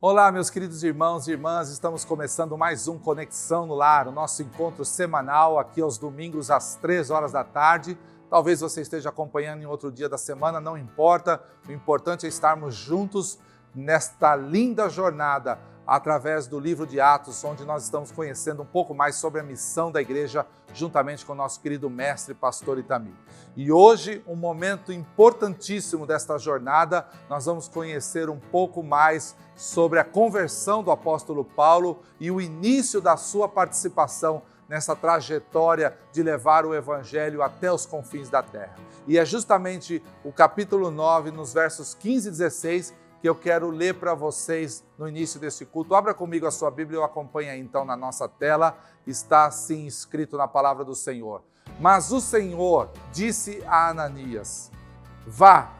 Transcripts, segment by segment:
Olá, meus queridos irmãos e irmãs, estamos começando mais um Conexão no Lar, o nosso encontro semanal aqui aos domingos às 3 horas da tarde. Talvez você esteja acompanhando em outro dia da semana, não importa, o importante é estarmos juntos nesta linda jornada através do livro de Atos, onde nós estamos conhecendo um pouco mais sobre a missão da igreja, juntamente com o nosso querido mestre, pastor Itamir. E hoje, um momento importantíssimo desta jornada, nós vamos conhecer um pouco mais sobre a conversão do apóstolo Paulo e o início da sua participação nessa trajetória de levar o evangelho até os confins da terra. E é justamente o capítulo 9, nos versos 15 e 16, que eu quero ler para vocês no início desse culto. Abra comigo a sua Bíblia e acompanha então na nossa tela. Está assim escrito na palavra do Senhor. Mas o Senhor disse a Ananias: vá,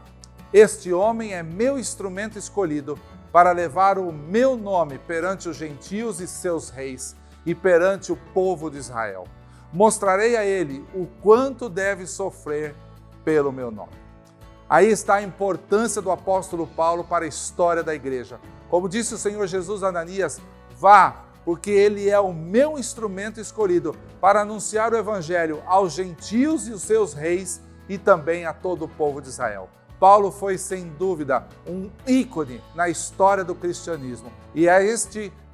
este homem é meu instrumento escolhido para levar o meu nome perante os gentios e seus reis e perante o povo de Israel. Mostrarei a ele o quanto deve sofrer pelo meu nome. Aí está a importância do apóstolo Paulo para a história da igreja. Como disse o Senhor Jesus a Ananias, vá, porque ele é o meu instrumento escolhido para anunciar o evangelho aos gentios e os seus reis e também a todo o povo de Israel. Paulo foi, sem dúvida, um ícone na história do cristianismo. E é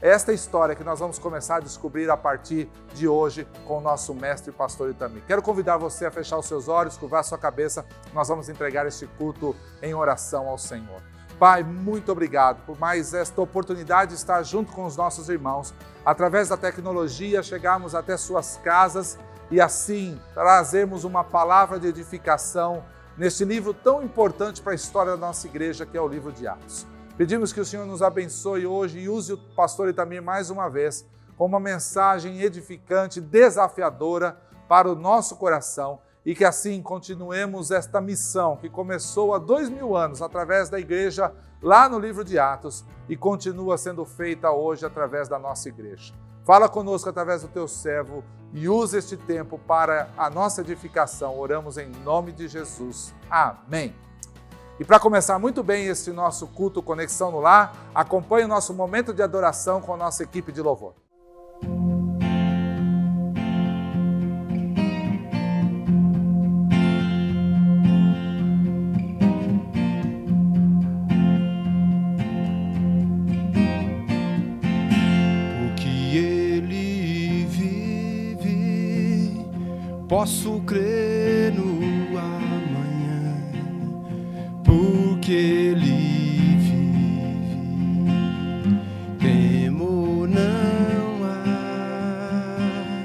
esta história que nós vamos começar a descobrir a partir de hoje com o nosso mestre pastor Itamir. Quero convidar você a fechar os seus olhos, curvar a sua cabeça. Nós vamos entregar este culto em oração ao Senhor. Pai, muito obrigado por mais esta oportunidade de estar junto com os nossos irmãos. Através da tecnologia, chegarmos até suas casas e assim trazermos uma palavra de edificação neste livro tão importante para a história da nossa igreja, que é o livro de Atos. Pedimos que o Senhor nos abençoe hoje e use o pastor Itamir mais uma vez com uma mensagem edificante, desafiadora para o nosso coração e que assim continuemos esta missão que começou há 2000 anos através da igreja lá no livro de Atos e continua sendo feita hoje através da nossa igreja. Fala conosco através do teu servo e usa este tempo para a nossa edificação. Oramos em nome de Jesus. Amém. E para começar muito bem este nosso culto Conexão no Lar, acompanhe o nosso momento de adoração com a nossa equipe de louvor. Posso crer no amanhã, porque Ele vive. Temo não há,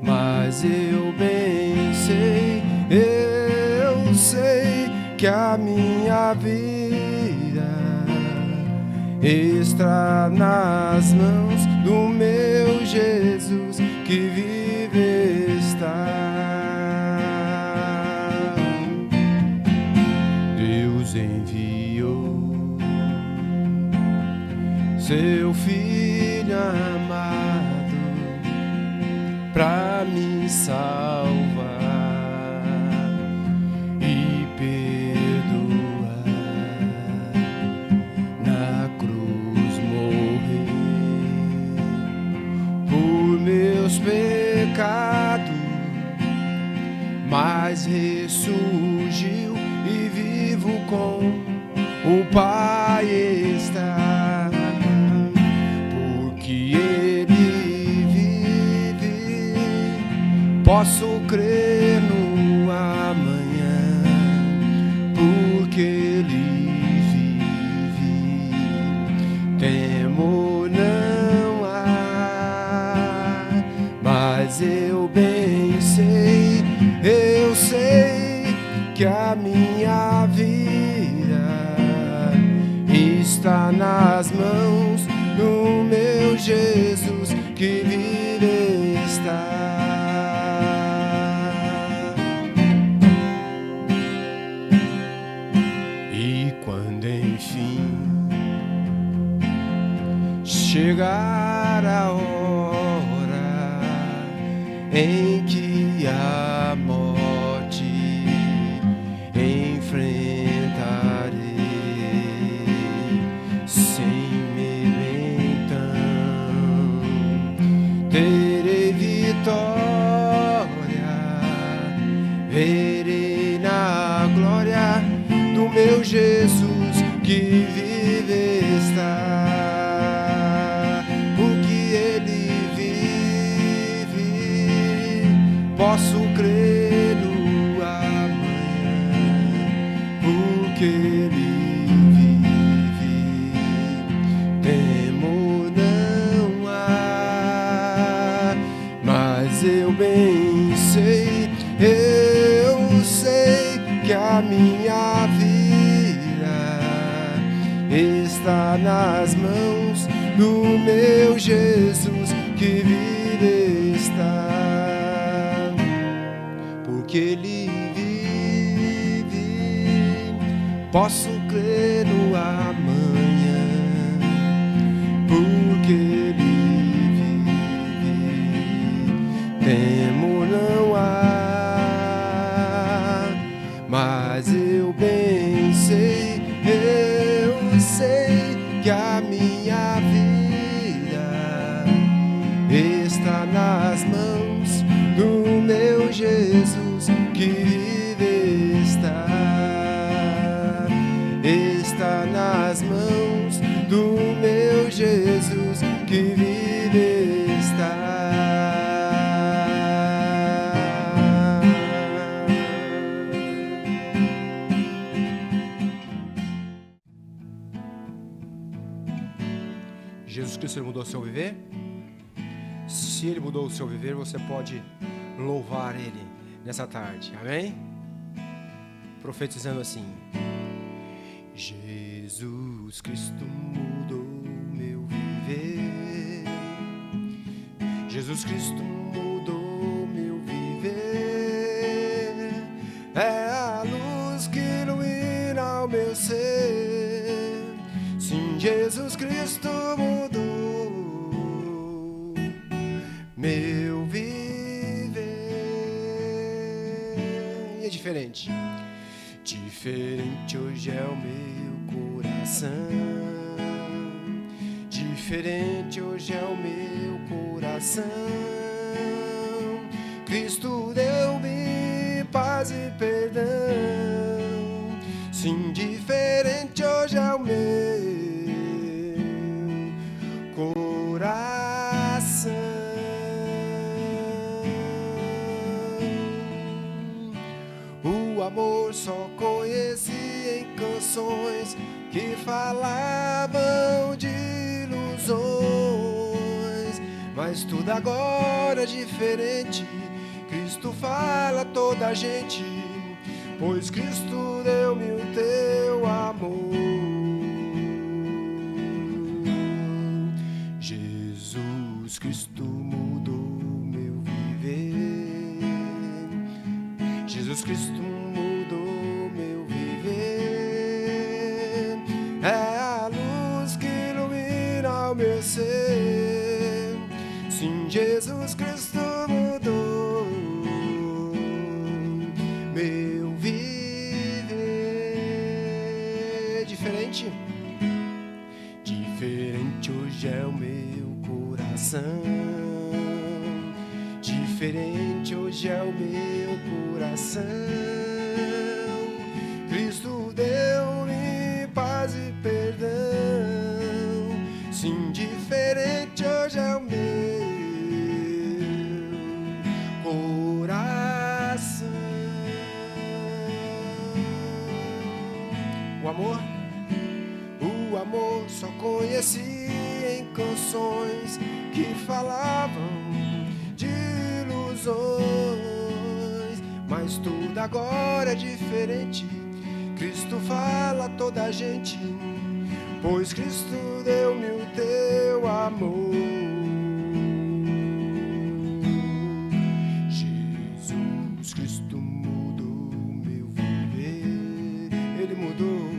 mas eu bem sei, eu sei que a minha vida está nas mãos do meu Jesus que vive está. Seu Filho amado pra me salvar e perdoar, na cruz morrer por meus pecados, mas ressurgiu e vivo com o Pai está. Posso crer no amanhã, porque Ele vive. Temo não há, mas eu bem sei, eu sei que a minha vida está nas mãos do meu Jesus que vive está. Chegar a hora em que a morte enfrentarei. Sem medo então terei vitória, verei na glória do meu Jesus que vive está. Posso crer no amanhã, porque Ele vive. Temor não há, mas eu bem sei, eu sei que a minha vida está nas mãos do meu Jesus que vive está. Que Ele vive, posso crer no amanhã, porque Ele vive. Temor não há, mas eu bem sei, eu sei que a minha vida está nas mãos do meu Jesus que vive está nas mãos do meu Jesus que vive está. Jesus Cristo mudou o seu viver? Se Ele mudou o seu viver, você pode louvar Ele nessa tarde, amém? Profetizando assim: Jesus Cristo mudou meu viver, Jesus Cristo mudou meu viver, é a luz que ilumina o meu ser. Sim, Jesus Cristo mudou meu viver. E é diferente. Diferente hoje é o meu coração, diferente hoje é o meu coração. Cristo deu-me paz e perdão. Sim, diferente hoje é o meu coração. O amor só conheci em canções que falavam de ilusões, mas tudo agora é diferente. Cristo fala a toda a gente, pois Cristo deu-me o teu amor. Jesus Cristo mudou meu viver, Jesus Cristo mudou meu viver, é a luz que ilumina o meu ser. Sim, Jesus Cristo mudou meu viver. Diferente, diferente hoje é o meu coração, diferente hoje é o meu coração. Cristo deu-me paz e perdão. Sim, diferente hoje é o meu coração. O amor só conheci em canções que falavam de ilusões, mas tudo agora é diferente. Cristo fala a toda a gente, pois Cristo deu-me o teu amor. Jesus Cristo mudou meu viver, Ele mudou.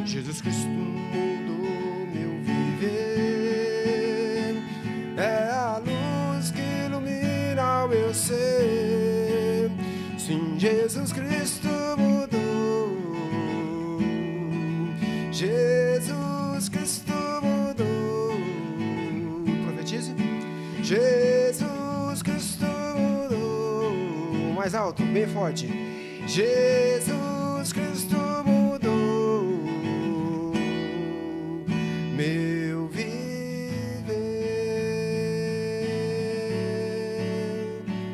Jesus Cristo mudou meu viver, é a luz que ilumina o eu sei. Sim, Jesus Cristo mudou. Jesus Cristo mudou. Profetize. Jesus Cristo mudou. Mais alto, bem forte. Jesus Cristo mudou meu viver.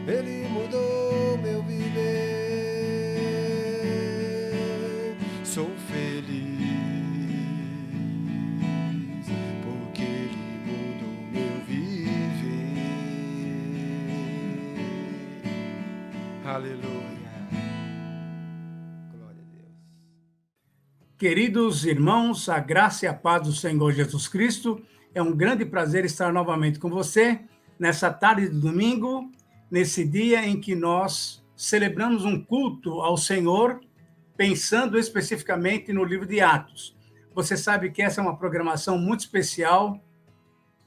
Ele mudou meu viver. Sou feliz porque Ele mudou meu viver. Aleluia. Queridos irmãos, a graça e a paz do Senhor Jesus Cristo, é um grande prazer estar novamente com você nessa tarde de domingo, nesse dia em que nós celebramos um culto ao Senhor, pensando especificamente no livro de Atos. Você sabe que essa é uma programação muito especial,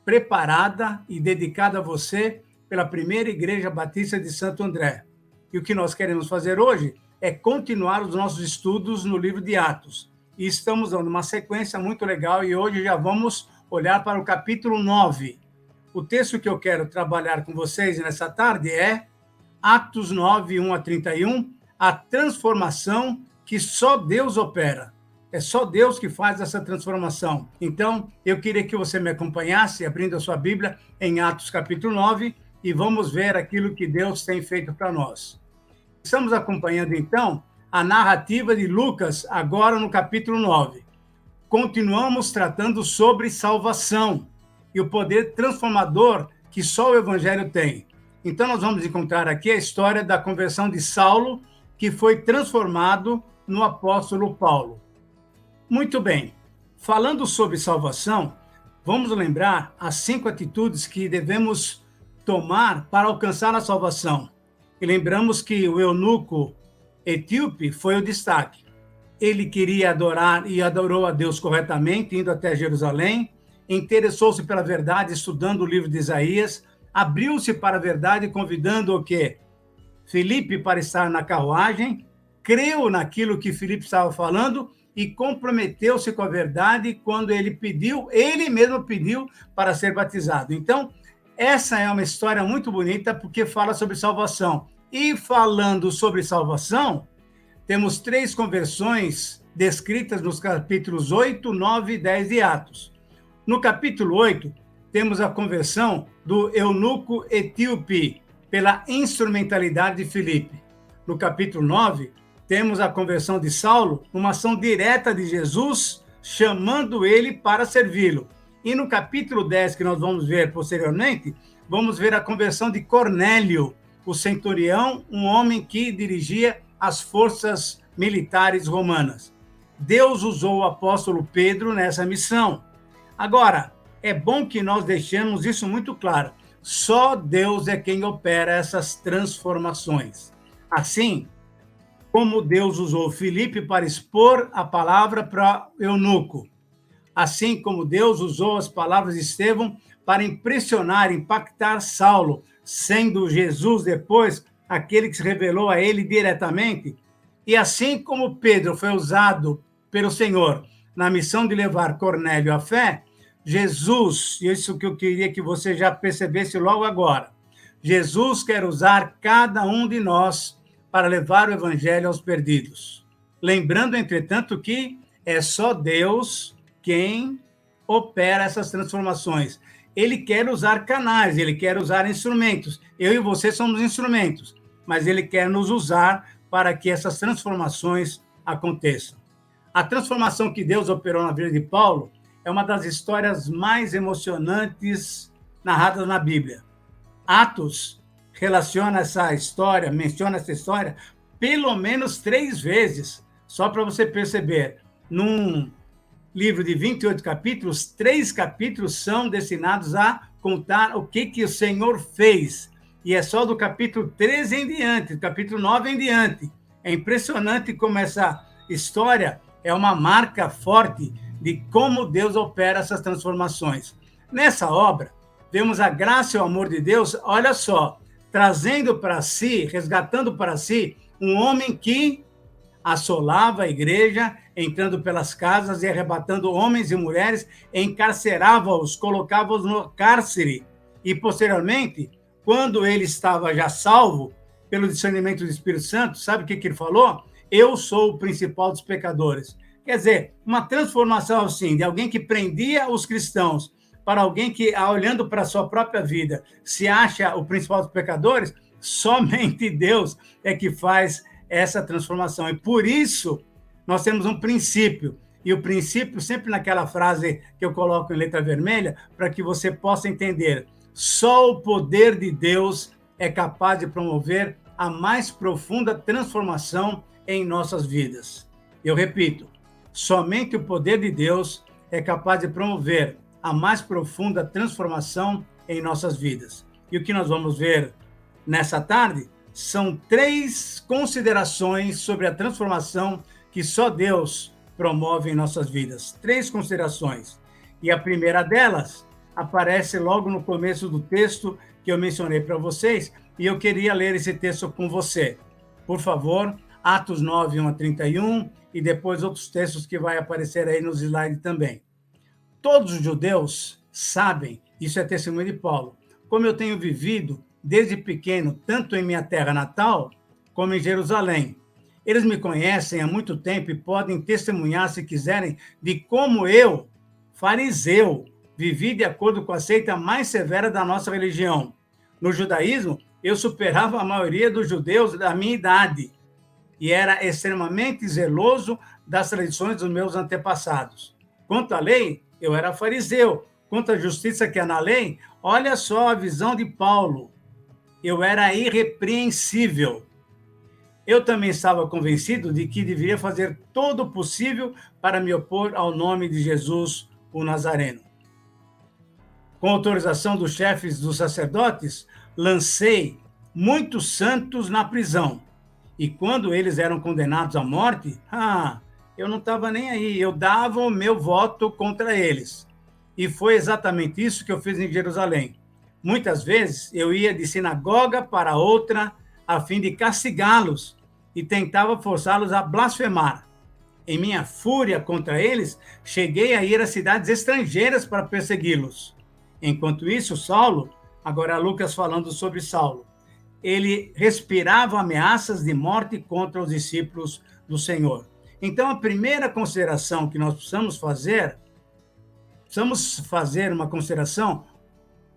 preparada e dedicada a você pela Primeira Igreja Batista de Santo André. E o que nós queremos fazer hoje é continuar os nossos estudos no livro de Atos. E estamos dando uma sequência muito legal e hoje já vamos olhar para o capítulo 9. O texto que eu quero trabalhar com vocês nessa tarde é Atos 9, 1 a 31, a transformação que só Deus opera. É só Deus que faz essa transformação. Então, eu queria que você me acompanhasse, abrindo a sua Bíblia, em Atos capítulo 9, e vamos ver aquilo que Deus tem feito para nós. Estamos acompanhando, então, a narrativa de Lucas, agora no capítulo 9. Continuamos tratando sobre salvação e o poder transformador que só o Evangelho tem. Então, nós vamos encontrar aqui a história da conversão de Saulo, que foi transformado no apóstolo Paulo. Muito bem, falando sobre salvação, vamos lembrar as 5 atitudes que devemos tomar para alcançar a salvação. E lembramos que o eunuco etíope foi o destaque. Ele queria adorar e adorou a Deus corretamente, indo até Jerusalém, interessou-se pela verdade, estudando o livro de Isaías, abriu-se para a verdade, convidando o quê? Filipe para estar na carruagem, creu naquilo que Filipe estava falando e comprometeu-se com a verdade quando ele mesmo pediu para ser batizado. Então, essa é uma história muito bonita porque fala sobre salvação. E falando sobre salvação, temos 3 conversões descritas nos capítulos 8, 9 e 10 de Atos. No capítulo 8, temos a conversão do eunuco etíope pela instrumentalidade de Filipe. No capítulo 9, temos a conversão de Saulo, uma ação direta de Jesus, chamando ele para servi-lo. E no capítulo 10, que nós vamos ver posteriormente, vamos ver a conversão de Cornélio, o centurião, um homem que dirigia as forças militares romanas. Deus usou o apóstolo Pedro nessa missão. Agora, é bom que nós deixemos isso muito claro. Só Deus é quem opera essas transformações. Assim, como Deus usou Filipe para expor a palavra para eunuco, assim como Deus usou as palavras de Estevão para impressionar, impactar Saulo, sendo Jesus depois aquele que se revelou a ele diretamente, e assim como Pedro foi usado pelo Senhor na missão de levar Cornélio à fé, Jesus, e isso que eu queria que você já percebesse logo agora, Jesus quer usar cada um de nós para levar o evangelho aos perdidos. Lembrando, entretanto, que é só Deus quem opera essas transformações. Ele quer usar canais, ele quer usar instrumentos. Eu e você somos instrumentos, mas ele quer nos usar para que essas transformações aconteçam. A transformação que Deus operou na vida de Paulo é uma das histórias mais emocionantes narradas na Bíblia. Atos relaciona essa história, menciona essa história pelo menos 3 vezes, só para você perceber. Num livro de 28 capítulos, 3 capítulos são destinados a contar o que o Senhor fez. E é só do capítulo 13 em diante, do capítulo 9 em diante. É impressionante como essa história é uma marca forte de como Deus opera essas transformações. Nessa obra, vemos a graça e o amor de Deus, olha só, trazendo para si, resgatando para si, um homem que assolava a igreja, entrando pelas casas e arrebatando homens e mulheres, encarcerava-os, colocava-os no cárcere. E, posteriormente, quando ele estava já salvo, pelo discernimento do Espírito Santo, sabe o que ele falou? Eu sou o principal dos pecadores. Quer dizer, uma transformação assim, de alguém que prendia os cristãos para alguém que, olhando para a sua própria vida, se acha o principal dos pecadores, somente Deus é que faz essa transformação. E por isso, nós temos um princípio. E o princípio, sempre naquela frase que eu coloco em letra vermelha, para que você possa entender. Só o poder de Deus é capaz de promover a mais profunda transformação em nossas vidas. Eu repito, somente o poder de Deus é capaz de promover a mais profunda transformação em nossas vidas. E o que nós vamos ver nessa tarde são 3 considerações sobre a transformação que só Deus promove em nossas vidas. 3 considerações. E a primeira delas aparece logo no começo do texto que eu mencionei para vocês, e eu queria ler esse texto com você. Por favor, Atos 9, 1 a 31, e depois outros textos que vai aparecer aí nos slides também. Todos os judeus sabem, isso é testemunho de Paulo, como eu tenho vivido desde pequeno, tanto em minha terra natal, como em Jerusalém. Eles me conhecem há muito tempo e podem testemunhar, se quiserem, de como eu, fariseu, vivi de acordo com a seita mais severa da nossa religião. No judaísmo, eu superava a maioria dos judeus da minha idade e era extremamente zeloso das tradições dos meus antepassados. Quanto à lei, eu era fariseu. Quanto à justiça que há na lei, olha só a visão de Paulo. Eu era irrepreensível. Eu também estava convencido de que deveria fazer todo o possível para me opor ao nome de Jesus, o Nazareno. Com autorização dos chefes dos sacerdotes, lancei muitos santos na prisão. E quando eles eram condenados à morte, eu não estava nem aí, eu dava o meu voto contra eles. E foi exatamente isso que eu fiz em Jerusalém. Muitas vezes eu ia de sinagoga para outra a fim de castigá-los e tentava forçá-los a blasfemar. Em minha fúria contra eles, cheguei a ir a cidades estrangeiras para persegui-los. Enquanto isso, Saulo, agora Lucas falando sobre Saulo, ele respirava ameaças de morte contra os discípulos do Senhor. Então, a primeira consideração que nós precisamos fazer uma consideração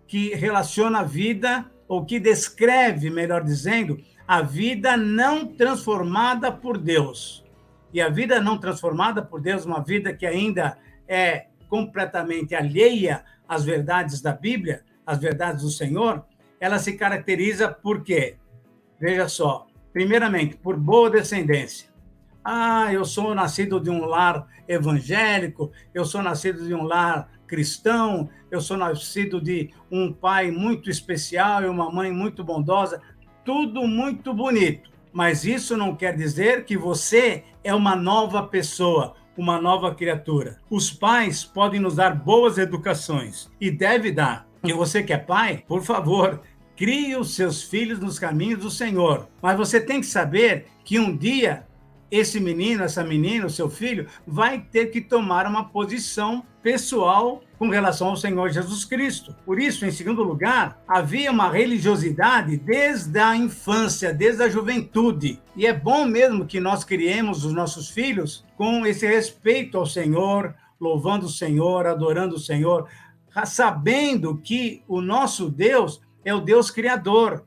que relaciona a vida, ou que descreve, melhor dizendo, a vida não transformada por Deus. E a vida não transformada por Deus, uma vida que ainda é completamente alheia às verdades da Bíblia, às verdades do Senhor, ela se caracteriza por quê? Veja só, primeiramente, por boa descendência. Eu sou nascido de um lar evangélico, eu sou nascido de um lar cristão, eu sou nascido de um pai muito especial e uma mãe muito bondosa, tudo muito bonito. Mas isso não quer dizer que você é uma nova pessoa, uma nova criatura. Os pais podem nos dar boas educações e deve dar. E você que é pai, por favor, crie os seus filhos nos caminhos do Senhor. Mas você tem que saber que um dia esse menino, essa menina, o seu filho, vai ter que tomar uma posição pessoal com relação ao Senhor Jesus Cristo. Por isso, em segundo lugar, havia uma religiosidade desde a infância, desde a juventude. E é bom mesmo que nós criemos os nossos filhos com esse respeito ao Senhor, louvando o Senhor, adorando o Senhor, sabendo que o nosso Deus é o Deus criador,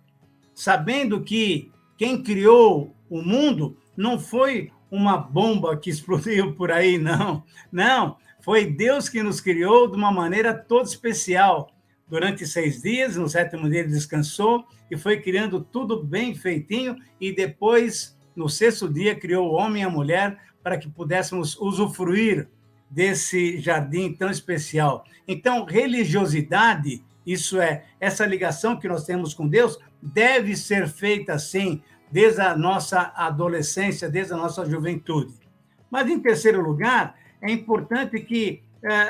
sabendo que quem criou o mundo não foi uma bomba que explodiu por aí, não. Não, foi Deus que nos criou de uma maneira toda especial. Durante 6 dias, no 7º dia ele descansou e foi criando tudo bem feitinho e depois, no 6º dia, criou o homem e a mulher para que pudéssemos usufruir desse jardim tão especial. Então, religiosidade, isso é, essa ligação que nós temos com Deus, deve ser feita assim, desde a nossa adolescência, desde a nossa juventude. Mas, em terceiro lugar, é importante que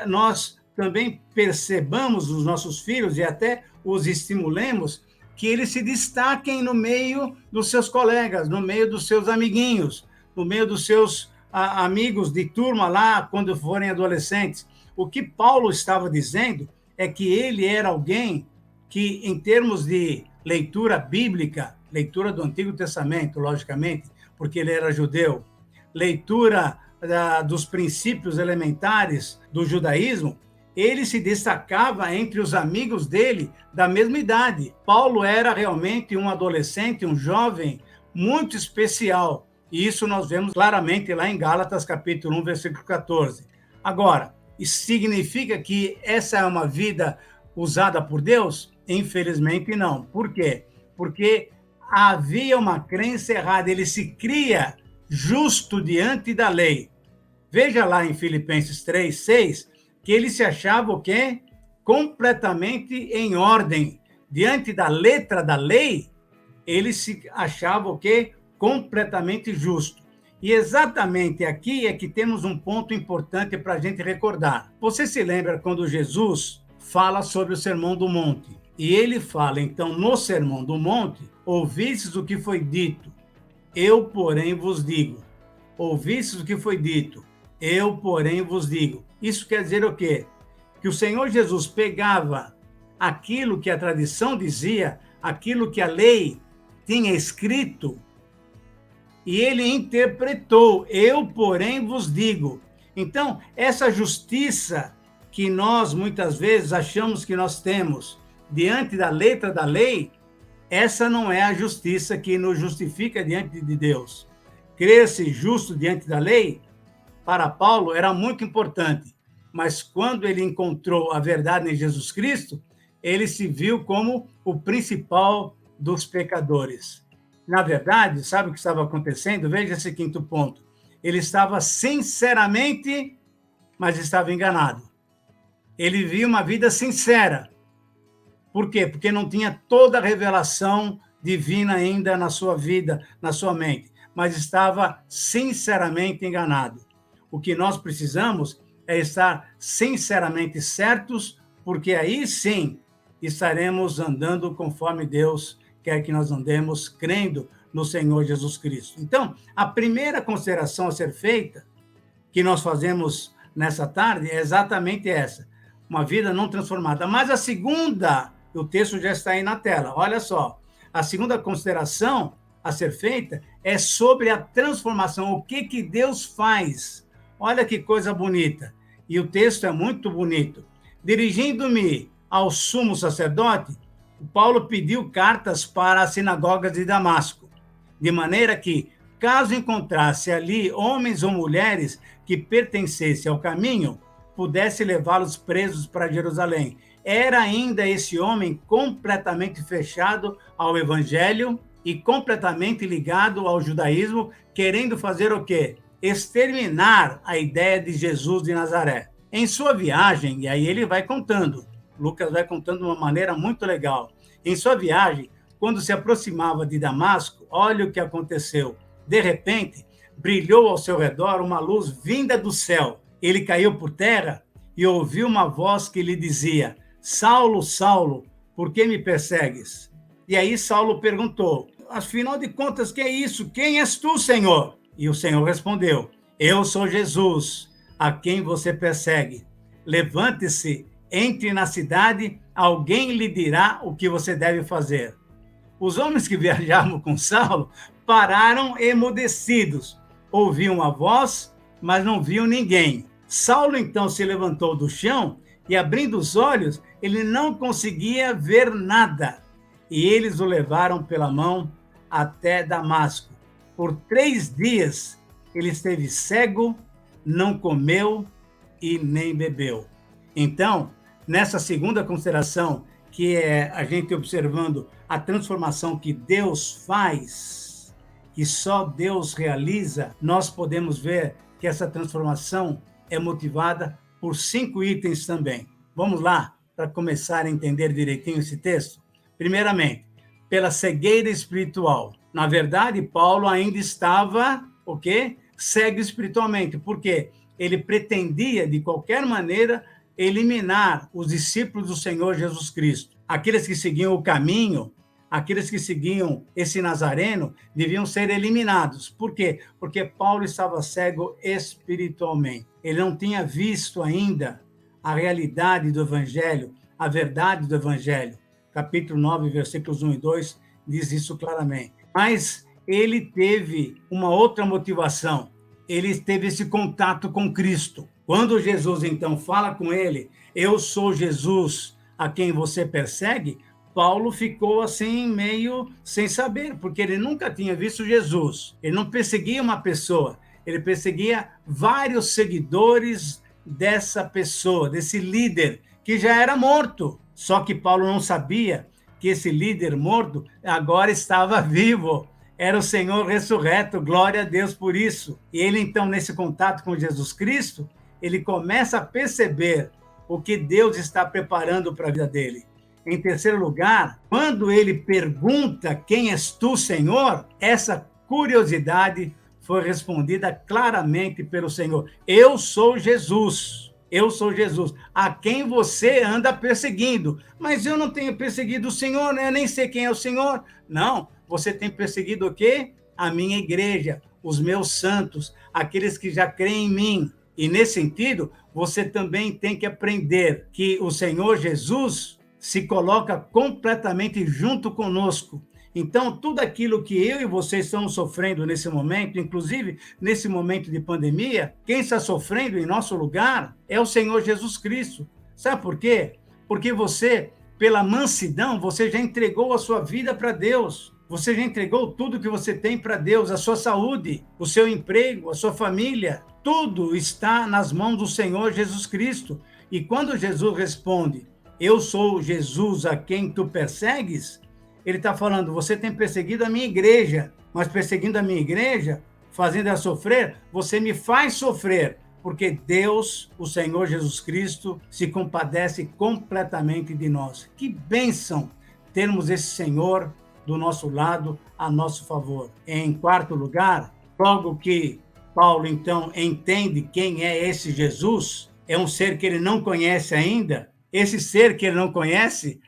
nós também percebamos os nossos filhos e até os estimulemos que eles se destaquem no meio dos seus colegas, no meio dos seus amiguinhos, no meio dos seus amigos de turma lá, quando forem adolescentes. O que Paulo estava dizendo é que ele era alguém que, em termos de leitura bíblica, leitura do Antigo Testamento, logicamente, porque ele era judeu, leitura dos princípios elementares do judaísmo, ele se destacava entre os amigos dele da mesma idade. Paulo era realmente um adolescente, um jovem muito especial. E isso nós vemos claramente lá em Gálatas, capítulo 1, versículo 14. Agora, isso significa que essa é uma vida usada por Deus? Infelizmente não. Por quê? Porque havia uma crença errada. Ele se cria justo diante da lei. Veja lá em Filipenses 3, 6, que ele se achava o quê? Completamente em ordem. Diante da letra da lei, ele se achava o quê? Completamente justo. E exatamente aqui é que temos um ponto importante para a gente recordar. Você se lembra quando Jesus fala sobre o Sermão do Monte? E ele fala, então, no Sermão do Monte, ouvistes o que foi dito, eu, porém, vos digo. Ouvistes o que foi dito, eu, porém, vos digo. Isso quer dizer o quê? Que o Senhor Jesus pegava aquilo que a tradição dizia, aquilo que a lei tinha escrito, e ele interpretou, eu, porém, vos digo. Então, essa justiça que nós, muitas vezes, achamos que nós temos diante da letra da lei, essa não é a justiça que nos justifica diante de Deus. Crer-se justo diante da lei, para Paulo, era muito importante. Mas quando ele encontrou a verdade em Jesus Cristo, ele se viu como o principal dos pecadores. Na verdade, sabe o que estava acontecendo? Veja esse quinto ponto. Ele estava sinceramente, mas estava enganado. Ele via uma vida sincera. Por quê? Porque não tinha toda a revelação divina ainda na sua vida, na sua mente, mas estava sinceramente enganado. O que nós precisamos é estar sinceramente certos, porque aí sim estaremos andando conforme Deus quer que nós andemos, crendo no Senhor Jesus Cristo. Então, a primeira consideração a ser feita, que nós fazemos nessa tarde, é exatamente essa, uma vida não transformada. Mas a segunda, o texto já está aí na tela, olha só, a segunda consideração a ser feita é sobre a transformação, o que Deus faz. Olha que coisa bonita, e o texto é muito bonito. Dirigindo-me ao sumo sacerdote, Paulo pediu cartas para as sinagogas de Damasco, de maneira que, caso encontrasse ali homens ou mulheres que pertencessem ao caminho, pudesse levá-los presos para Jerusalém. Era ainda esse homem completamente fechado ao evangelho e completamente ligado ao judaísmo, querendo fazer o quê? Exterminar a ideia de Jesus de Nazaré. Em sua viagem, e aí ele vai contando, Lucas vai contando de uma maneira muito legal. Em sua viagem, quando se aproximava de Damasco, olha o que aconteceu. De repente, brilhou ao seu redor uma luz vinda do céu. Ele caiu por terra e ouviu uma voz que lhe dizia, Saulo, Saulo, por que me persegues? E aí Saulo perguntou, afinal de contas, que é isso? Quem és tu, Senhor? E o Senhor respondeu, eu sou Jesus, a quem você persegue. Levante-se, entre na cidade, alguém lhe dirá o que você deve fazer. Os homens que viajavam com Saulo pararam emudecidos. Ouviam a voz, mas não viam ninguém. Saulo então se levantou do chão e, abrindo os olhos, ele não conseguia ver nada. E eles o levaram pela mão até Damasco. Por 3 dias ele esteve cego, não comeu e nem bebeu. Então, nessa segunda consideração, que é a gente observando a transformação que Deus faz, que só Deus realiza, nós podemos ver que essa transformação é motivada por 5 itens também. Vamos lá, para começar a entender direitinho esse texto? Primeiramente, pela cegueira espiritual. Na verdade, Paulo ainda estava, o quê? Cego espiritualmente. Por quê? Ele pretendia, de qualquer maneira, eliminar os discípulos do Senhor Jesus Cristo. Aqueles que seguiam o caminho aqueles que seguiam esse Nazareno deviam ser eliminados. Por quê? Porque Paulo estava cego espiritualmente. Ele não tinha visto ainda a realidade do Evangelho, a verdade do Evangelho. Capítulo 9, versículos 1 e 2, diz isso claramente. Mas ele teve uma outra motivação. Ele teve esse contato com Cristo. Quando Jesus, então, fala com ele, eu sou Jesus a quem você persegue, Paulo ficou assim, meio sem saber, porque ele nunca tinha visto Jesus. Ele não perseguia uma pessoa, ele perseguia vários seguidores dessa pessoa, desse líder, que já era morto. Só que Paulo não sabia que esse líder morto agora estava vivo. Era o Senhor ressurreto, glória a Deus por isso. E ele, então, nesse contato com Jesus Cristo, ele começa a perceber o que Deus está preparando para a vida dele. Em terceiro lugar, quando ele pergunta quem és tu, Senhor, essa curiosidade foi respondida claramente pelo Senhor. Eu sou Jesus. Eu sou Jesus, a quem você anda perseguindo. Mas eu não tenho perseguido o Senhor, né? Eu nem sei quem é o Senhor. Não, você tem perseguido o quê? A minha igreja, os meus santos, aqueles que já creem em mim. E nesse sentido, você também tem que aprender que o Senhor Jesus se coloca completamente junto conosco. Então, tudo aquilo que eu e vocês estamos sofrendo nesse momento, inclusive nesse momento de pandemia, quem está sofrendo em nosso lugar é o Senhor Jesus Cristo. Sabe por quê? Porque você, pela mansidão, você já entregou a sua vida para Deus. Você já entregou tudo que você tem para Deus, a sua saúde, o seu emprego, a sua família. Tudo está nas mãos do Senhor Jesus Cristo. E quando Jesus responde, eu sou Jesus a quem tu persegues, ele está falando, você tem perseguido a minha igreja, mas perseguindo a minha igreja, fazendo ela sofrer, você me faz sofrer, porque Deus, o Senhor Jesus Cristo, se compadece completamente de nós. Que bênção termos esse Senhor do nosso lado, a nosso favor. Em quarto lugar, logo que Paulo, então, entende quem é esse Jesus, é um ser que ele não conhece ainda, esse ser que ele não conhece,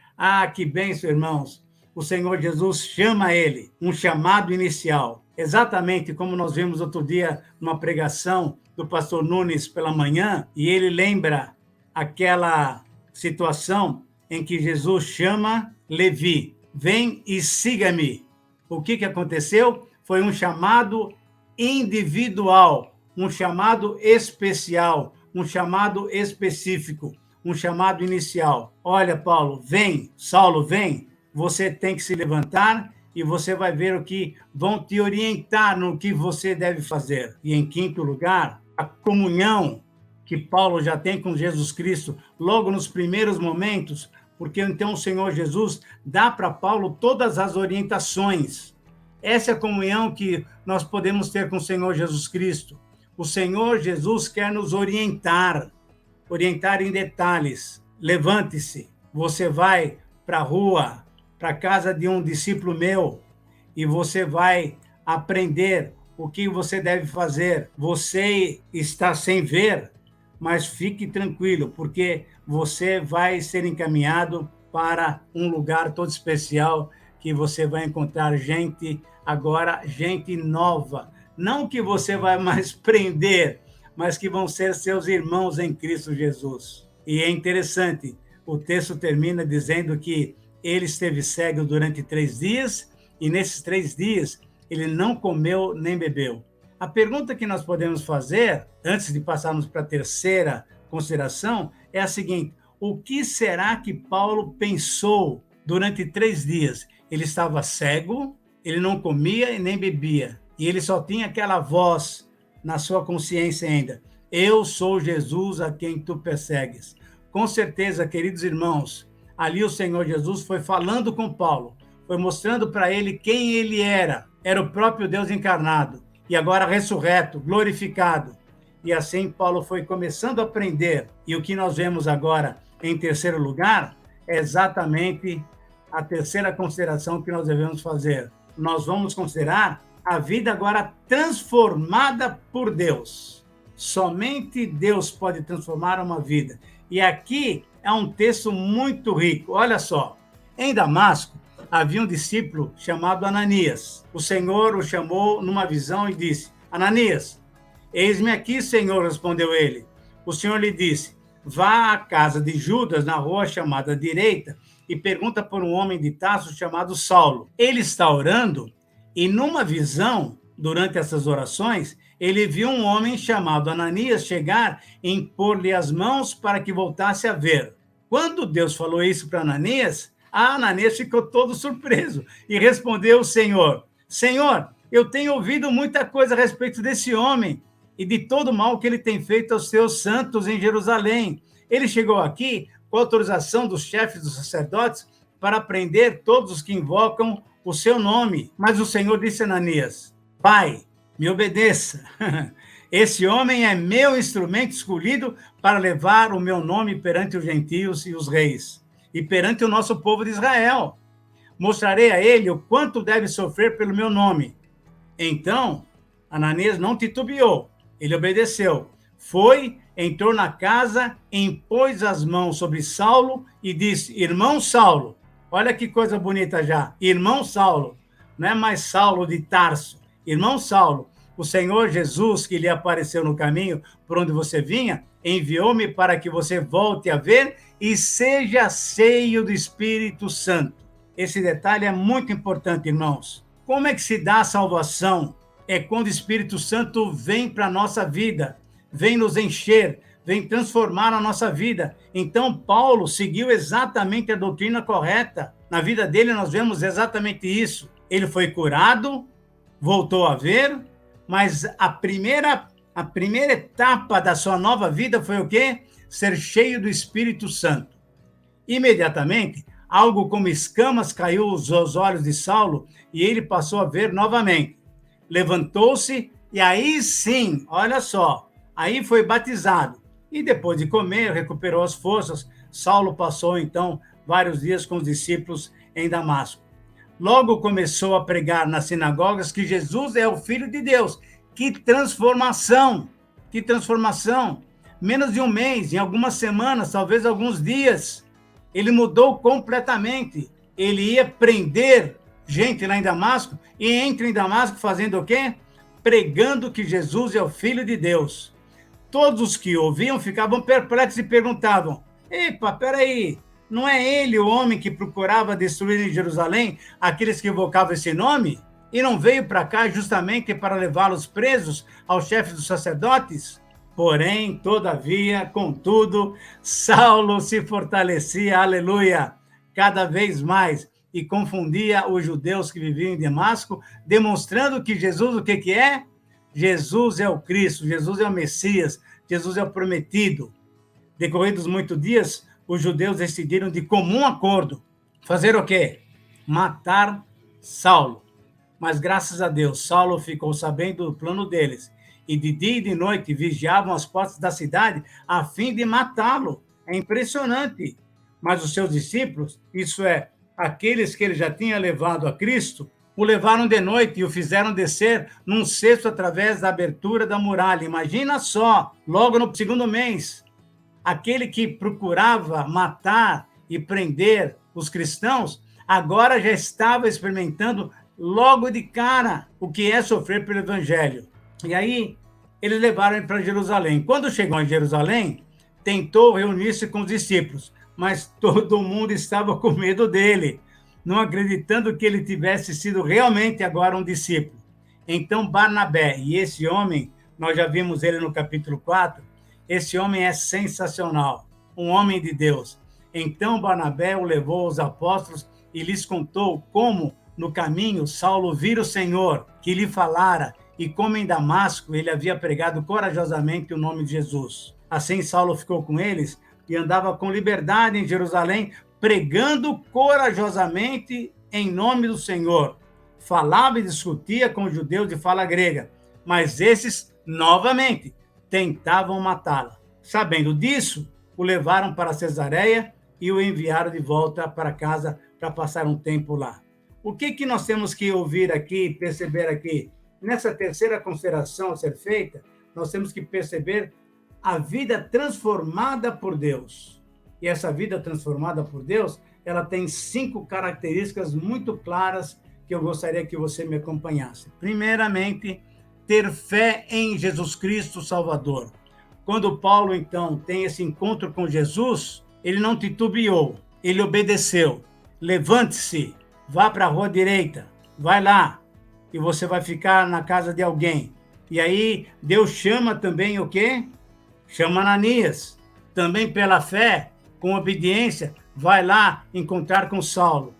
que bênção, irmãos, o Senhor Jesus chama ele, um chamado inicial, exatamente como nós vimos outro dia numa pregação do pastor Nunes pela manhã, e ele lembra aquela situação em que Jesus chama Levi, vem e siga-me. O que aconteceu? Foi um chamado individual, um chamado especial, um chamado específico, um chamado inicial. Olha, Paulo, vem, Saulo, vem, você tem que se levantar e você vai ver o que vão te orientar no que você deve fazer. E em quinto lugar, a comunhão que Paulo já tem com Jesus Cristo logo nos primeiros momentos, porque então o Senhor Jesus dá para Paulo todas as orientações. Essa é a comunhão que nós podemos ter com o Senhor Jesus Cristo. O Senhor Jesus quer nos orientar em detalhes. Levante-se, você vai para a rua, para a casa de um discípulo meu, e você vai aprender o que você deve fazer. Você está sem ver, mas fique tranquilo, porque você vai ser encaminhado para um lugar todo especial, que você vai encontrar gente nova. Não que você vai mais prender, mas que vão ser seus irmãos em Cristo Jesus. E é interessante, o texto termina dizendo que ele esteve cego durante 3 dias, e nesses 3 dias ele não comeu nem bebeu. A pergunta que nós podemos fazer, antes de passarmos para a terceira consideração, é a seguinte: o que será que Paulo pensou durante 3 dias? Ele estava cego, ele não comia e nem bebia, e ele só tinha aquela voz na sua consciência ainda: eu sou Jesus a quem tu persegues. Com certeza, queridos irmãos, ali o Senhor Jesus foi falando com Paulo, foi mostrando para ele quem ele era o próprio Deus encarnado, e agora ressurreto, glorificado. E assim Paulo foi começando a aprender, e o que nós vemos agora em terceiro lugar é exatamente a terceira consideração que nós devemos fazer. Nós vamos considerar a vida agora transformada por Deus. Somente Deus pode transformar uma vida. E aqui é um texto muito rico. Olha só, em Damasco, havia um discípulo chamado Ananias. O Senhor o chamou numa visão e disse: Ananias, eis-me aqui, Senhor, respondeu ele. O Senhor lhe disse: vá à casa de Judas, na rua chamada Direita, e pergunta por um homem de Tarso chamado Saulo. Ele está orando e numa visão, durante essas orações, ele viu um homem chamado Ananias chegar e impor-lhe as mãos para que voltasse a ver. Quando Deus falou isso para Ananias, Ananias ficou todo surpreso e respondeu ao Senhor: Senhor, eu tenho ouvido muita coisa a respeito desse homem e de todo o mal que ele tem feito aos seus santos em Jerusalém. Ele chegou aqui com autorização dos chefes dos sacerdotes para prender todos os que invocam o seu nome. Mas o Senhor disse a Ananias: Pai, me obedeça. Esse homem é meu instrumento escolhido para levar o meu nome perante os gentios e os reis, e perante o nosso povo de Israel. Mostrarei a ele o quanto deve sofrer pelo meu nome. Então, Ananias não titubeou, ele obedeceu. Foi, entrou na casa, impôs as mãos sobre Saulo e disse: Irmão Saulo, olha que coisa bonita já, irmão Saulo, não é mais Saulo de Tarso, irmão Saulo, o Senhor Jesus, que lhe apareceu no caminho por onde você vinha, enviou-me para que você volte a ver e seja cheio do Espírito Santo. Esse detalhe é muito importante, irmãos. Como é que se dá a salvação? É quando o Espírito Santo vem para a nossa vida, vem nos encher, vem transformar a nossa vida. Então, Paulo seguiu exatamente a doutrina correta. Na vida dele, nós vemos exatamente isso. Ele foi curado, voltou a ver, mas a primeira etapa da sua nova vida foi o quê? Ser cheio do Espírito Santo. Imediatamente, algo como escamas caiu aos olhos de Saulo e ele passou a ver novamente. Levantou-se e aí sim, olha só, aí foi batizado. E depois de comer, recuperou as forças. Saulo passou, então, vários dias com os discípulos em Damasco. Logo começou a pregar nas sinagogas que Jesus é o Filho de Deus. Que transformação! Que transformação! Menos de um mês, em algumas semanas, talvez alguns dias, ele mudou completamente. Ele ia prender gente lá em Damasco e entra em Damasco fazendo o quê? Pregando que Jesus é o Filho de Deus. Todos os que ouviam ficavam perplexos e perguntavam: epa, peraí, não é ele o homem que procurava destruir em Jerusalém aqueles que invocavam esse nome? E não veio para cá justamente para levá-los presos aos chefes dos sacerdotes? Porém, todavia, contudo, Saulo se fortalecia, aleluia, cada vez mais, e confundia os judeus que viviam em Damasco, demonstrando que Jesus, o que é? Jesus é o Cristo, Jesus é o Messias, Jesus é o prometido. Decorridos muitos dias, os judeus decidiram de comum acordo fazer o quê? Matar Saulo. Mas, graças a Deus, Saulo ficou sabendo do plano deles, e de dia e de noite vigiavam as portas da cidade a fim de matá-lo. É impressionante. Mas os seus discípulos, isso é, aqueles que ele já tinha levado a Cristo, o levaram de noite e o fizeram descer num cesto através da abertura da muralha. Imagina só, logo no segundo mês, aquele que procurava matar e prender os cristãos, agora já estava experimentando logo de cara o que é sofrer pelo evangelho. E aí, eles levaram ele para Jerusalém. Quando chegou em Jerusalém, tentou reunir-se com os discípulos, mas todo mundo estava com medo dele, não acreditando que ele tivesse sido realmente agora um discípulo. Então, Barnabé, e esse homem, nós já vimos ele no capítulo 4, esse homem é sensacional, um homem de Deus. Então, Barnabé o levou aos apóstolos e lhes contou como, no caminho, Saulo vira o Senhor, que lhe falara, e como em Damasco ele havia pregado corajosamente o nome de Jesus. Assim, Saulo ficou com eles e andava com liberdade em Jerusalém, pregando corajosamente em nome do Senhor. Falava e discutia com os judeus de fala grega, mas esses, novamente, tentavam matá-lo. Sabendo disso, o levaram para Cesareia e o enviaram de volta para casa para passar um tempo lá. O que nós temos que ouvir aqui, perceber aqui? Nessa terceira consideração a ser feita, nós temos que perceber a vida transformada por Deus. E essa vida transformada por Deus, ela tem 5 características muito claras que eu gostaria que você me acompanhasse. Primeiramente, ter fé em Jesus Cristo Salvador. Quando Paulo, então, tem esse encontro com Jesus, ele não titubeou, ele obedeceu. Levante-se, vá para a rua direita, vai lá, e você vai ficar na casa de alguém. E aí, Deus chama também o quê? Chama Ananias. Também pela fé, com obediência, vai lá encontrar com Saulo.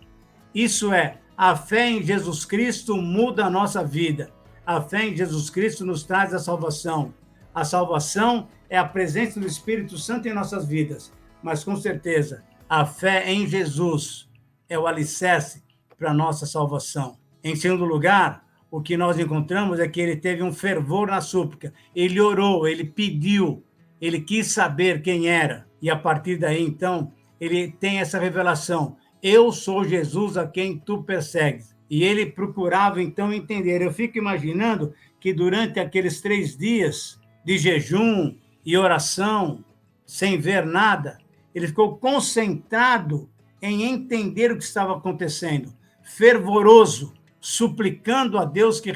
Isso é, a fé em Jesus Cristo muda a nossa vida. A fé em Jesus Cristo nos traz a salvação. A salvação é a presença do Espírito Santo em nossas vidas. Mas, com certeza, a fé em Jesus é o alicerce para a nossa salvação. Em segundo lugar, o que nós encontramos é que ele teve um fervor na súplica. Ele orou, ele pediu, ele quis saber quem era. E a partir daí, então, ele tem essa revelação. Eu sou Jesus a quem tu persegues. E ele procurava, então, entender. Eu fico imaginando que durante aqueles 3 dias de jejum e oração, sem ver nada, ele ficou concentrado em entender o que estava acontecendo, fervoroso, suplicando a Deus que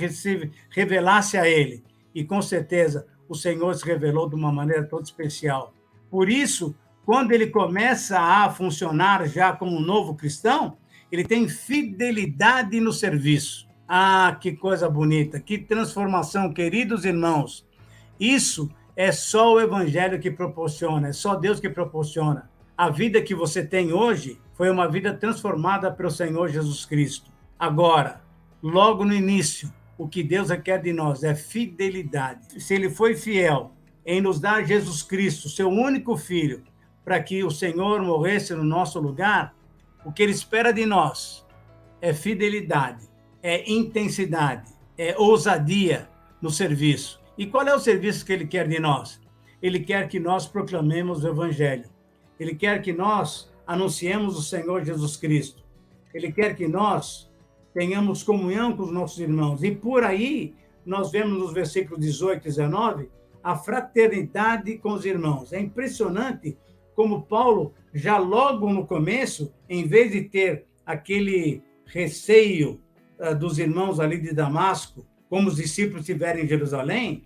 revelasse a ele. E, com certeza, o Senhor se revelou de uma maneira toda especial. Por isso, quando ele começa a funcionar já como um novo cristão, ele tem fidelidade no serviço. Ah, que coisa bonita, que transformação, queridos irmãos. Isso é só o Evangelho que proporciona, é só Deus que proporciona. A vida que você tem hoje foi uma vida transformada pelo Senhor Jesus Cristo. Agora, logo no início, o que Deus requer de nós é fidelidade. Se ele foi fiel em nos dar Jesus Cristo, seu único filho, para que o Senhor morresse no nosso lugar, o que ele espera de nós é fidelidade, é intensidade, é ousadia no serviço. E qual é o serviço que ele quer de nós? Ele quer que nós proclamemos o Evangelho. Ele quer que nós anunciemos o Senhor Jesus Cristo. Ele quer que nós tenhamos comunhão com os nossos irmãos. E por aí, nós vemos nos versículos 18 e 19, a fraternidade com os irmãos. É impressionante como Paulo, já logo no começo, em vez de ter aquele receio dos irmãos ali de Damasco, como os discípulos tiveram em Jerusalém,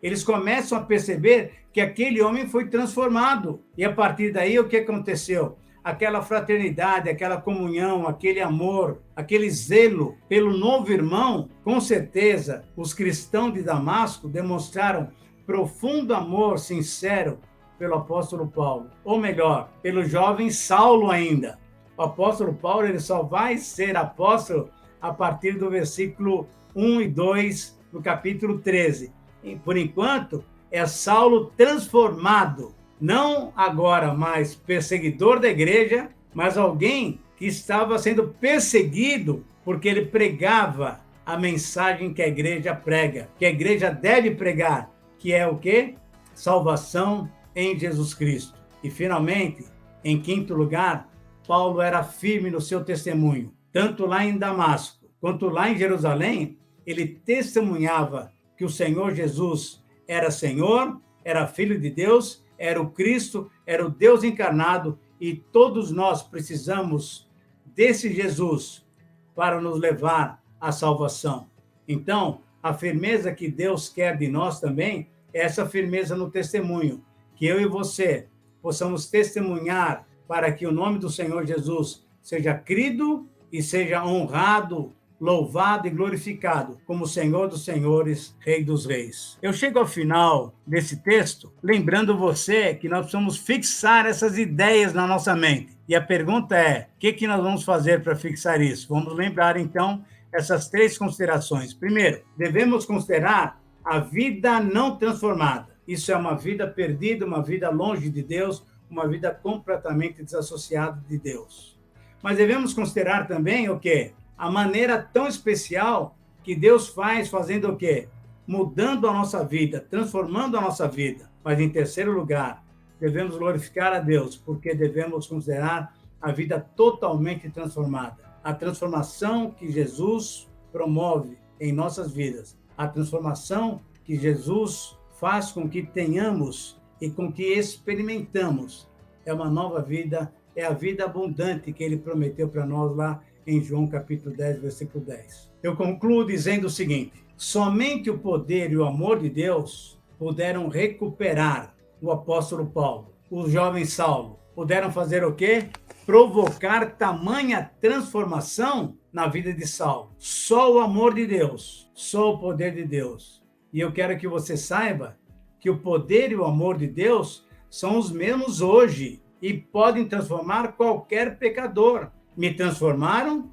eles começam a perceber que aquele homem foi transformado. E a partir daí, o que aconteceu? Aquela fraternidade, aquela comunhão, aquele amor, aquele zelo pelo novo irmão, com certeza, os cristãos de Damasco demonstraram profundo amor sincero pelo apóstolo Paulo, ou melhor, pelo jovem Saulo ainda. O apóstolo Paulo ele só vai ser apóstolo a partir do versículo 1 e 2 do capítulo 13. E, por enquanto, é Saulo transformado, não agora mais perseguidor da igreja, mas alguém que estava sendo perseguido porque ele pregava a mensagem que a igreja prega, que a igreja deve pregar, que é o quê? Salvação em Jesus Cristo. E, finalmente, em quinto lugar, Paulo era firme no seu testemunho. Tanto lá em Damasco, quanto lá em Jerusalém, ele testemunhava que o Senhor Jesus era Senhor, era Filho de Deus, era o Cristo, era o Deus encarnado, e todos nós precisamos desse Jesus para nos levar à salvação. Então, a firmeza que Deus quer de nós também é essa firmeza no testemunho, que eu e você possamos testemunhar para que o nome do Senhor Jesus seja crido e seja honrado, louvado e glorificado como Senhor dos Senhores, Rei dos Reis. Eu chego ao final desse texto lembrando você que nós precisamos fixar essas ideias na nossa mente. E a pergunta é, o que nós vamos fazer para fixar isso? Vamos lembrar, então, essas 3 considerações. Primeiro, devemos considerar a vida não transformada. Isso é uma vida perdida, uma vida longe de Deus, uma vida completamente desassociada de Deus. Mas devemos considerar também o quê? A maneira tão especial que Deus faz fazendo o quê? Mudando a nossa vida, transformando a nossa vida. Mas, em terceiro lugar, devemos glorificar a Deus, porque devemos considerar a vida totalmente transformada. A transformação que Jesus promove em nossas vidas. A transformação que Jesus faz com que tenhamos e com que experimentamos. É uma nova vida, é a vida abundante que ele prometeu para nós lá em João capítulo 10, versículo 10. Eu concluo dizendo o seguinte: somente o poder e o amor de Deus puderam recuperar o apóstolo Paulo, o jovem Saulo. Puderam fazer o quê? Provocar tamanha transformação na vida de Saulo. Só o amor de Deus, só o poder de Deus. E eu quero que você saiba que o poder e o amor de Deus são os mesmos hoje e podem transformar qualquer pecador. Me transformaram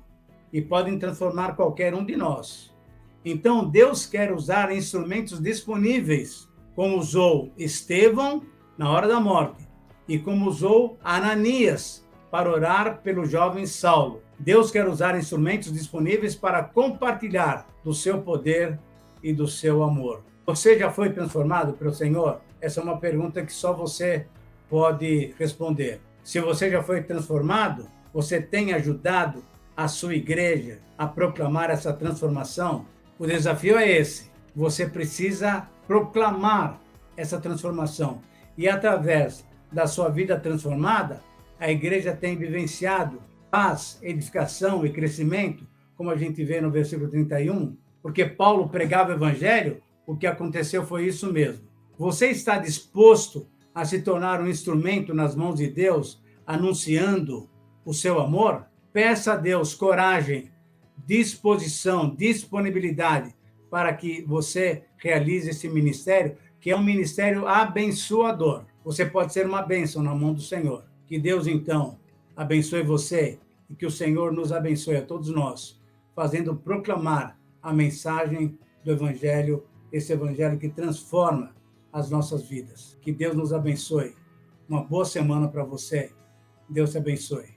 e podem transformar qualquer um de nós. Então, Deus quer usar instrumentos disponíveis, como usou Estevão na hora da morte e como usou Ananias para orar pelo jovem Saulo. Deus quer usar instrumentos disponíveis para compartilhar do seu poder e do seu amor. Você já foi transformado pelo Senhor? Essa é uma pergunta que só você pode responder. Se você já foi transformado, você tem ajudado a sua igreja a proclamar essa transformação? O desafio é esse. Você precisa proclamar essa transformação. E através da sua vida transformada, a igreja tem vivenciado paz, edificação e crescimento, como a gente vê no versículo 31, porque Paulo pregava o evangelho, o que aconteceu foi isso mesmo. Você está disposto a se tornar um instrumento nas mãos de Deus, anunciando o seu amor? Peça a Deus coragem, disposição, disponibilidade para que você realize esse ministério, que é um ministério abençoador. Você pode ser uma bênção na mão do Senhor. Que Deus, então, abençoe você e que o Senhor nos abençoe a todos nós, fazendo proclamar a mensagem do Evangelho, esse Evangelho que transforma as nossas vidas. Que Deus nos abençoe. Uma boa semana para você. Deus te abençoe.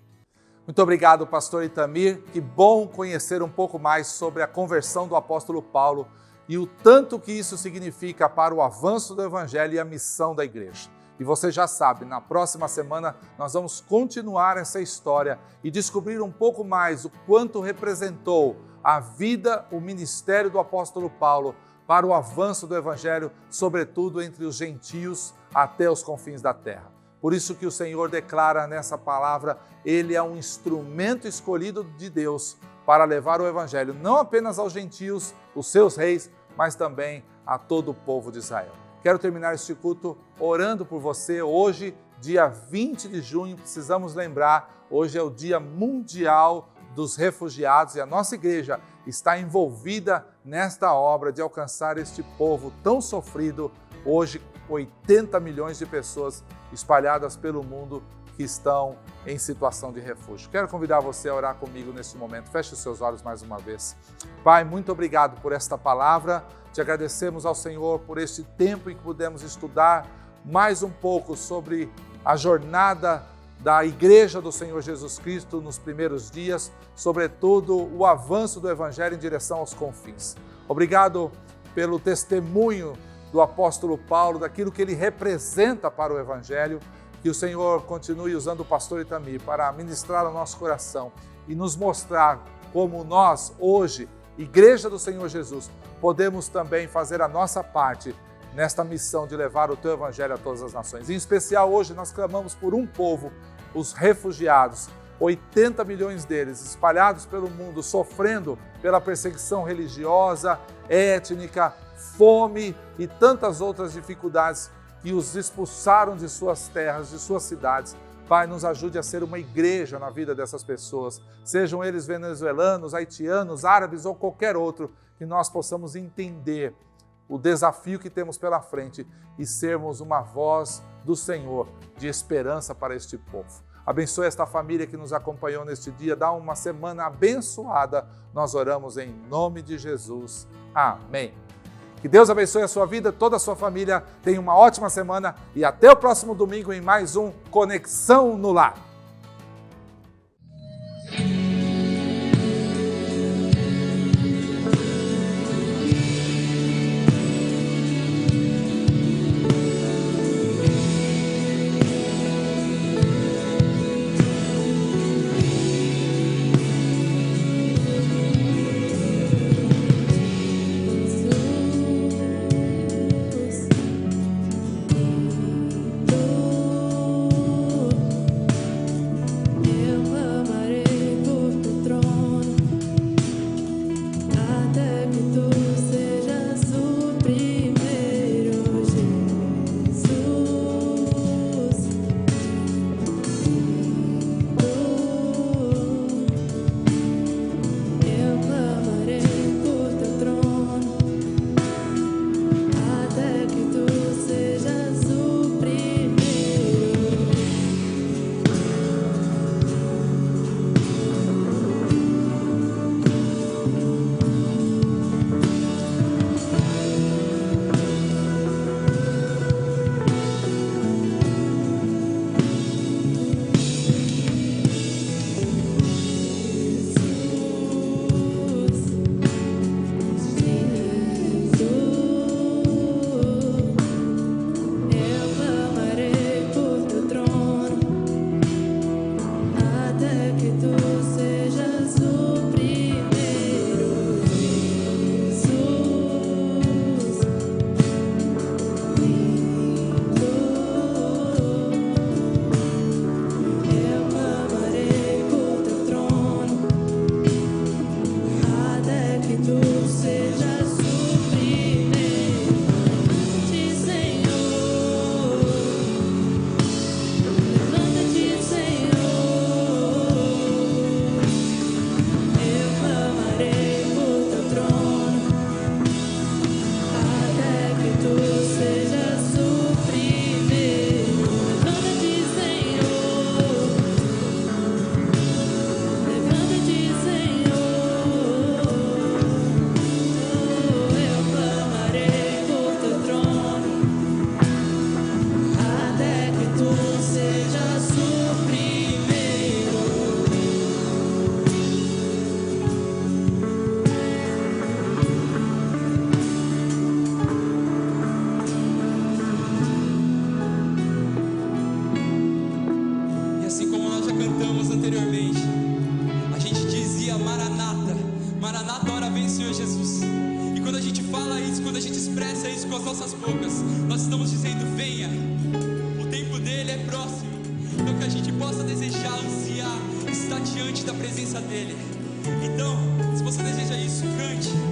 Muito obrigado, pastor Itamir. Que bom conhecer um pouco mais sobre a conversão do apóstolo Paulo e o tanto que isso significa para o avanço do Evangelho e a missão da igreja. E você já sabe, na próxima semana nós vamos continuar essa história e descobrir um pouco mais o quanto representou a vida, o ministério do apóstolo Paulo para o avanço do Evangelho, sobretudo entre os gentios até os confins da terra. Por isso que o Senhor declara nessa palavra, ele é um instrumento escolhido de Deus para levar o Evangelho não apenas aos gentios, os seus reis, mas também a todo o povo de Israel. Quero terminar este culto orando por você. Hoje, dia 20 de junho, precisamos lembrar, hoje é o Dia Mundial dos Refugiados e a nossa igreja está envolvida nesta obra de alcançar este povo tão sofrido. Hoje, 80 milhões de pessoas espalhadas pelo mundo que estão em situação de refúgio. Quero convidar você a orar comigo neste momento. Feche os seus olhos mais uma vez. Pai, muito obrigado por esta palavra. Te agradecemos ao Senhor por este tempo em que pudemos estudar mais um pouco sobre a jornada da Igreja do Senhor Jesus Cristo nos primeiros dias, sobretudo o avanço do Evangelho em direção aos confins. Obrigado pelo testemunho do apóstolo Paulo, daquilo que ele representa para o Evangelho. Que o Senhor continue usando o pastor Itamir para ministrar ao nosso coração e nos mostrar como nós, hoje, Igreja do Senhor Jesus, podemos também fazer a nossa parte nesta missão de levar o Teu Evangelho a todas as nações. Em especial, hoje, nós clamamos por um povo, os refugiados, 80 milhões deles espalhados pelo mundo, sofrendo pela perseguição religiosa, étnica, fome e tantas outras dificuldades que os expulsaram de suas terras, de suas cidades. Pai, nos ajude a ser uma igreja na vida dessas pessoas, sejam eles venezuelanos, haitianos, árabes ou qualquer outro, que nós possamos entender o desafio que temos pela frente e sermos uma voz do Senhor de esperança para este povo. Abençoe esta família que nos acompanhou neste dia, dá uma semana abençoada. Nós oramos em nome de Jesus. Amém. Que Deus abençoe a sua vida, toda a sua família. Tenha uma ótima semana e até o próximo domingo em mais um Conexão no Lar. Jesus. E quando a gente fala isso, quando a gente expressa isso com as nossas bocas, nós estamos dizendo: venha, o tempo dele é próximo. Então que a gente possa desejar, ansiar, estar diante da presença dele. Então, se você deseja isso, cante.